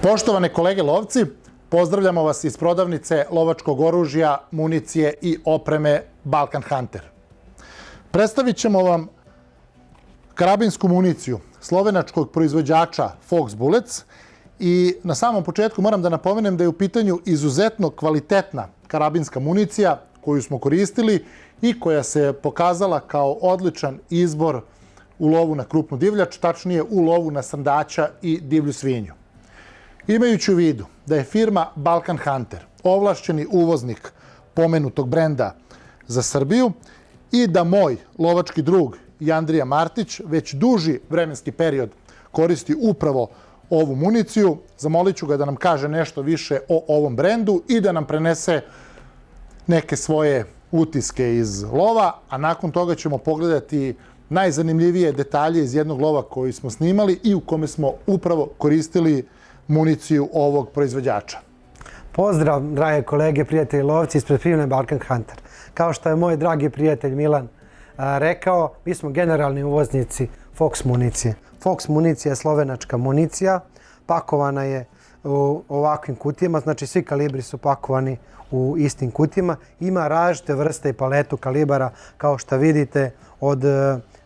Poštovane kolege lovci, pozdravljamo vas iz prodavnice lovačkog oružja, municije i opreme Balkan Hunter. Predstavit ćemo vam karabinsku municiju slovenačkog proizvođača Fox Bullets i na samom početku moram da napomenem da je u pitanju izuzetno kvalitetna karabinska municija koju smo koristili i koja se pokazala kao odličan izbor u lovu na krupnu divljač, tačnije u lovu na srndaća i divlju svinju. Imajući u vidu da je firma Balkan Hunter ovlašćeni uvoznik pomenutog brenda za Srbiju i da moj lovački drug Andrija Martić već duži vremenski period koristi upravo ovu municiju, zamolit ću ga da nam kaže nešto više o ovom brendu i da nam prenese neke svoje utiske iz lova, a nakon toga ćemo pogledati najzanimljivije detalje iz jednog lova koji smo snimali i u kome smo upravo koristili municiju ovog proizvođača. Pozdrav, drage kolege, prijatelji lovci ispred firme Balkan Hunter. Kao što je moj dragi prijatelj Milan rekao, mi smo generalni uvoznici Fox municije. Fox municija je slovenačka municija, pakovana je u ovakvim kutijama, znači svi kalibri su pakovani u istim kutijama. Ima različite vrste i paletu kalibara, kao što vidite, od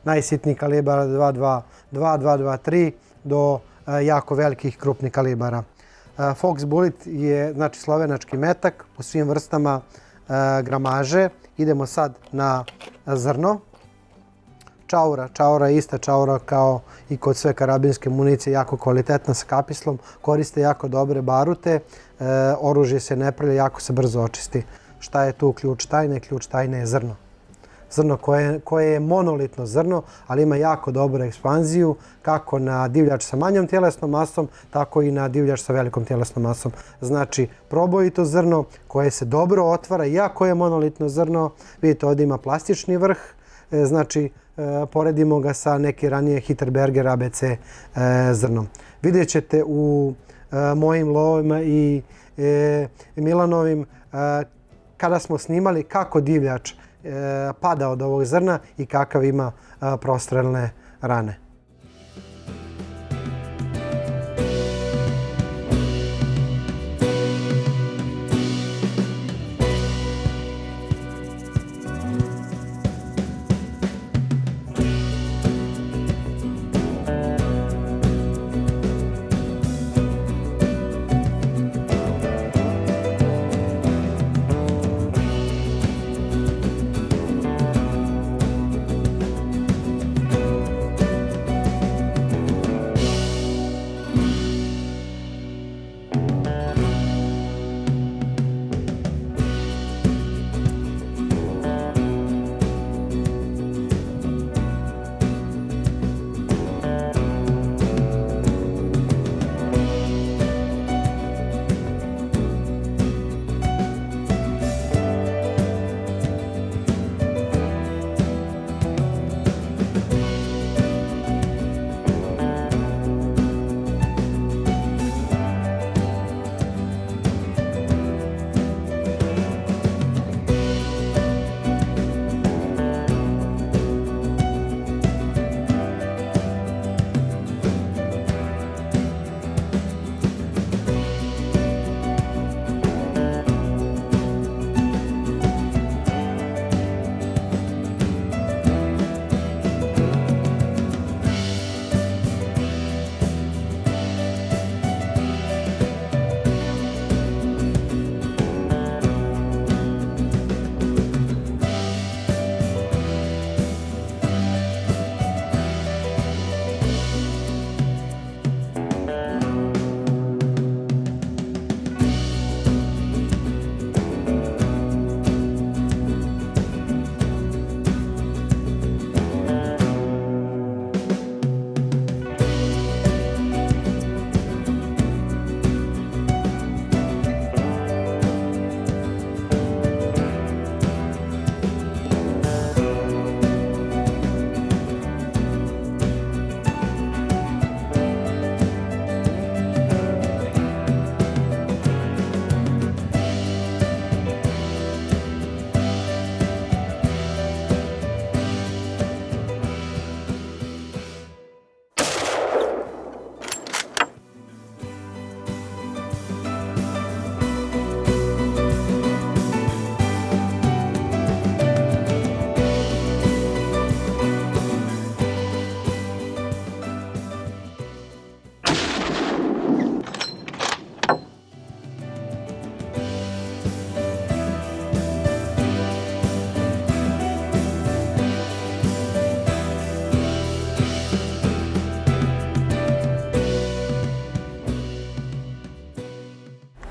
najsitnijih kalibara 2.22, 2.23 do jako velikih krupnih kalibara. Fox Bullet je znači slovenački metak u svim vrstama gramaže. Idemo sad na zrno. Čaura je ista čaura kao i kod sve karabinske municije, jako kvalitetna sa kapislom, koriste jako dobre barute, oružje se ne prlja, jako se brzo očisti. Šta je tu ključ tajne? Ključ tajne je zrno. Zrno koje je monolitno zrno, ali ima jako dobru ekspanziju, kako na divljač sa manjom tjelesnom masom, tako i na divljač sa velikom tjelesnom masom. Znači, probojito zrno koje se dobro otvara, iako je monolitno zrno, vidite ovdje ima plastični vrh, znači, poredimo ga sa neki ranije Hitterberger ABC zrnom. Vidjet ćete u mojim lovima i Milanovim kada smo snimali kako divljač pada od ovog zrna i kakav ima prostrelne rane.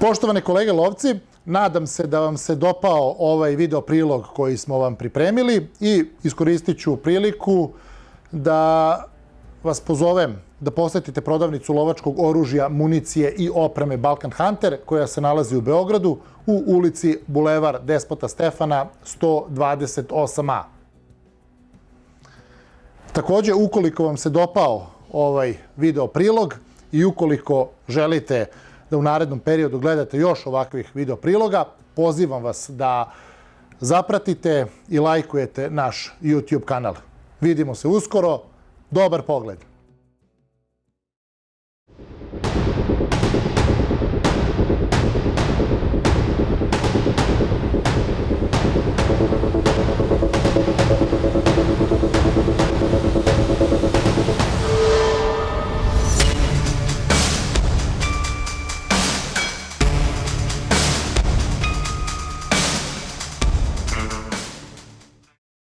Poštovane kolege lovci, nadam se da vam se dopao ovaj video prilog koji smo vam pripremili i iskoristit ću priliku da vas pozovem da posetite prodavnicu lovačkog oružja, municije i opreme Balkan Hunter, koja se nalazi u Beogradu u ulici Bulevar Despota Stefana 128a. Također, ukoliko vam se dopao ovaj video prilog i ukoliko želite da u narednom periodu gledate još ovakvih video priloga, pozivam vas da zapratite i lajkujete naš YouTube kanal. Vidimo se uskoro. Dobar pogled!